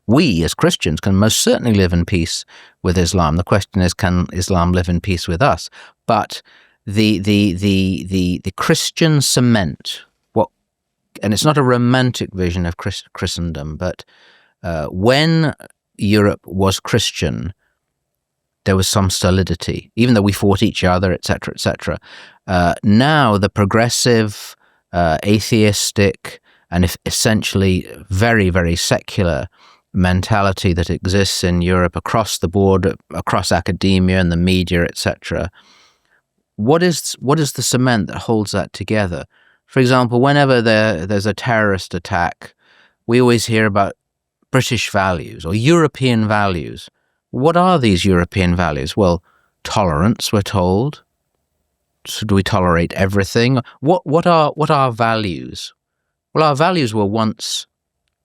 We, as Christians, can most certainly live in peace with Islam. The question is, can Islam live in peace with us? But the Christian cement, and it's not a romantic vision of Christendom, but when Europe was Christian, there was some solidity, even though we fought each other, etc., etc. Now the progressive, atheistic, and essentially very, very secular mentality that exists in Europe across the board, across academia and the media, etc. What is the cement that holds that together? For example, whenever there's a terrorist attack, we always hear about British values or European values. What are these European values? Well, tolerance, we're told. So do we tolerate everything? What are values? Well, our values were once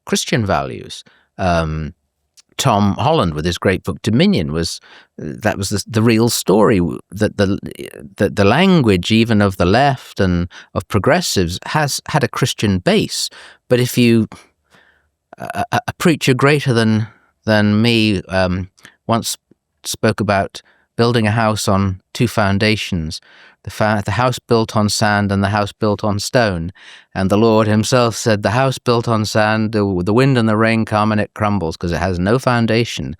Christian values. Tom Holland, with his great book Dominion, was the real story. That the language, even of the left and of progressives, has had a Christian base. But if you a preacher greater than me once spoke about building a house on two foundations, the house built on sand and the house built on stone. And the Lord himself said, the house built on sand, the wind and the rain come and it crumbles because it has no foundation.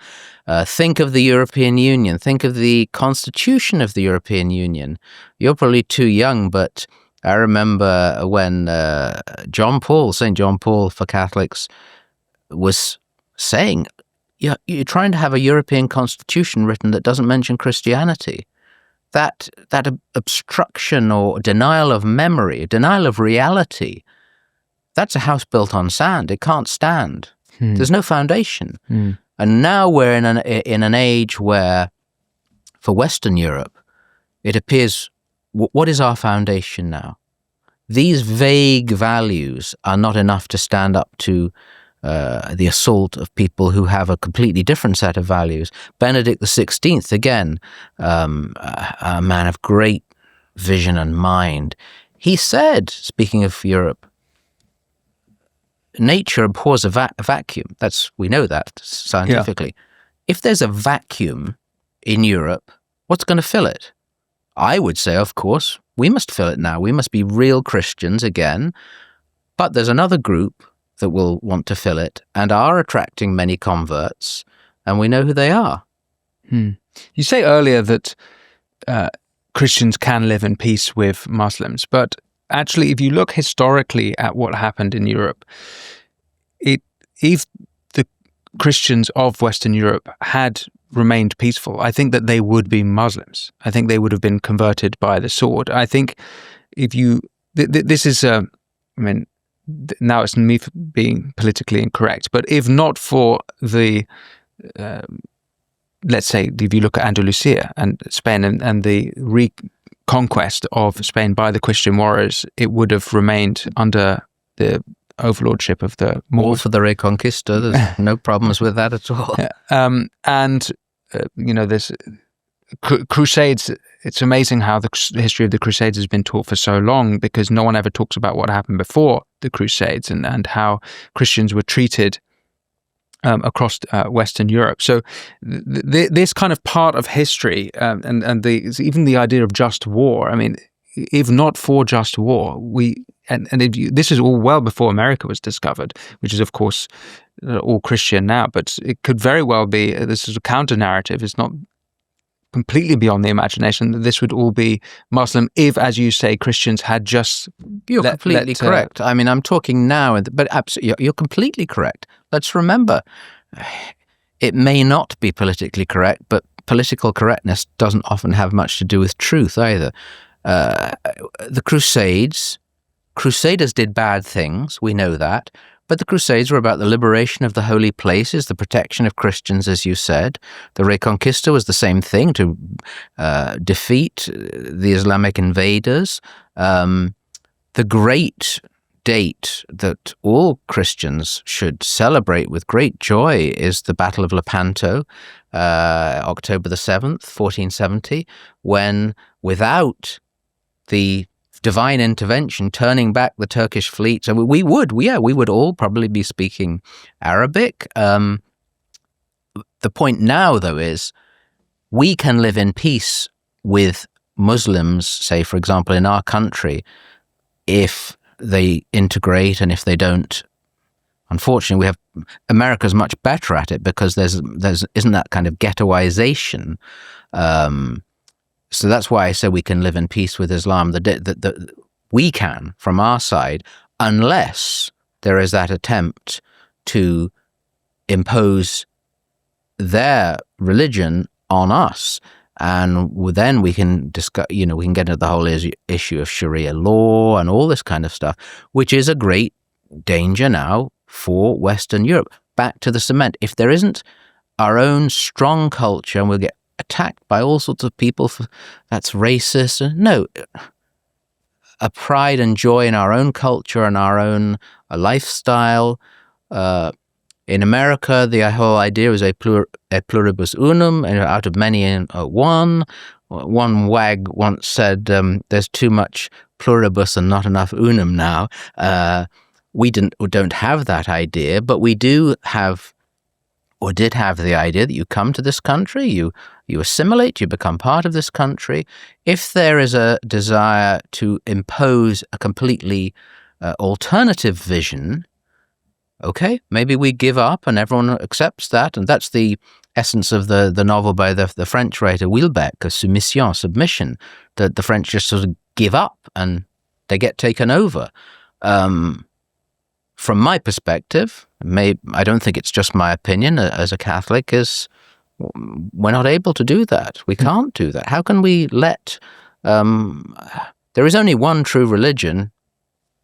Think of the European Union. Think of the constitution of the European Union. You're probably too young, but I remember when St. John Paul for Catholics was saying, you're trying to have a European constitution written that doesn't mention Christianity. That obstruction or denial of memory, denial of reality, that's a house built on sand. It can't stand. There's no foundation. And now we're in an age where, for Western Europe, it appears, what is our foundation now? These vague values are not enough to stand up to the assault of people who have a completely different set of values. Benedict XVI, again, a man of great vision and mind, he said, speaking of Europe, nature abhors a vacuum. We know that scientifically. Yeah. If there's a vacuum in Europe, what's going to fill it? I would say, of course, we must fill it now. We must be real Christians again. But there's another group that will want to fill it and are attracting many converts, and we know who they are. You say earlier that Christians can live in peace with Muslims, but actually, if you look historically at what happened in Europe, if the Christians of Western Europe had remained peaceful, I think that they would be Muslims. I think they would have been converted by the sword. I think if you, this is, now it's me being politically incorrect, but if not for the, let's say, if you look at Andalusia and Spain and the reconquest of Spain by the Christian warriors, it would have remained under the overlordship of the Moors. All for the Reconquista. There's no problems with that at all. There's Crusades. It's amazing how the history of the Crusades has been taught for so long, because no one ever talks about what happened before the Crusades and how Christians were treated across Western Europe. So this kind of part of history and even the idea of just war. I mean, if not for just war, this is all well before America was discovered, which is of course all Christian now, but it could very well be this is a counter narrative. It's not completely beyond the imagination that this would all be Muslim if, as you say, Christians had just... You're completely correct. I mean, I'm talking now, but absolutely, you're completely correct. Let's remember, it may not be politically correct, but political correctness doesn't often have much to do with truth either. The Crusaders did bad things, we know that, but the Crusades were about the liberation of the holy places, the protection of Christians, as you said. The Reconquista was the same thing, to defeat the Islamic invaders. The great date that all Christians should celebrate with great joy is the Battle of Lepanto, October the 7th, 1470, when without the divine intervention, turning back the Turkish fleet. So we would all probably be speaking Arabic. The point now, though, is we can live in peace with Muslims, say, for example, in our country, if they integrate and if they don't. Unfortunately, America's much better at it because there isn't that kind of ghettoization. So that's why I say we can live in peace with Islam. We can, from our side, unless there is that attempt to impose their religion on us. And then we can discuss, we can get into the whole issue of Sharia law and all this kind of stuff, which is a great danger now for Western Europe. Back to the cement. If there isn't our own strong culture, and we'll get attacked by all sorts of people that's racist. No, a pride and joy in our own culture and our own lifestyle. In America, the whole idea is a pluribus unum, and out of many one. One wag once said, "There's too much pluribus and not enough unum now." We don't have that idea, but we do have, or did have, the idea that you come to this country, you assimilate, you become part of this country. If there is a desire to impose a completely alternative vision, okay, maybe we give up and everyone accepts that. And that's the essence of the novel by the French writer Wilbeck, Soumission, submission, that the French just sort of give up and they get taken over. From my perspective, I don't think it's just my opinion as a Catholic, is we're not able to do that. We can't do that. How can we let... there is only one true religion.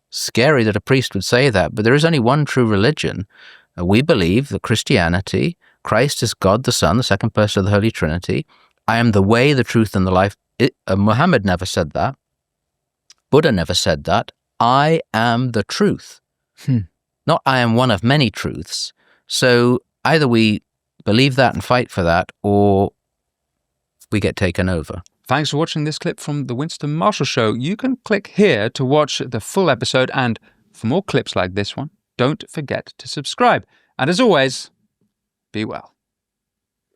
Scary that a priest would say that, but there is only one true religion. We believe that Christianity, Christ is God the Son, the second person of the Holy Trinity. I am the way, the truth, and the life. Muhammad never said that. Buddha never said that. I am the truth. Not I am one of many truths. So either we believe that and fight for that, or we get taken over. Thanks for watching this clip from the Winston Marshall Show. You can click here to watch the full episode, and for more clips like this one, don't forget to subscribe. And as always, be well.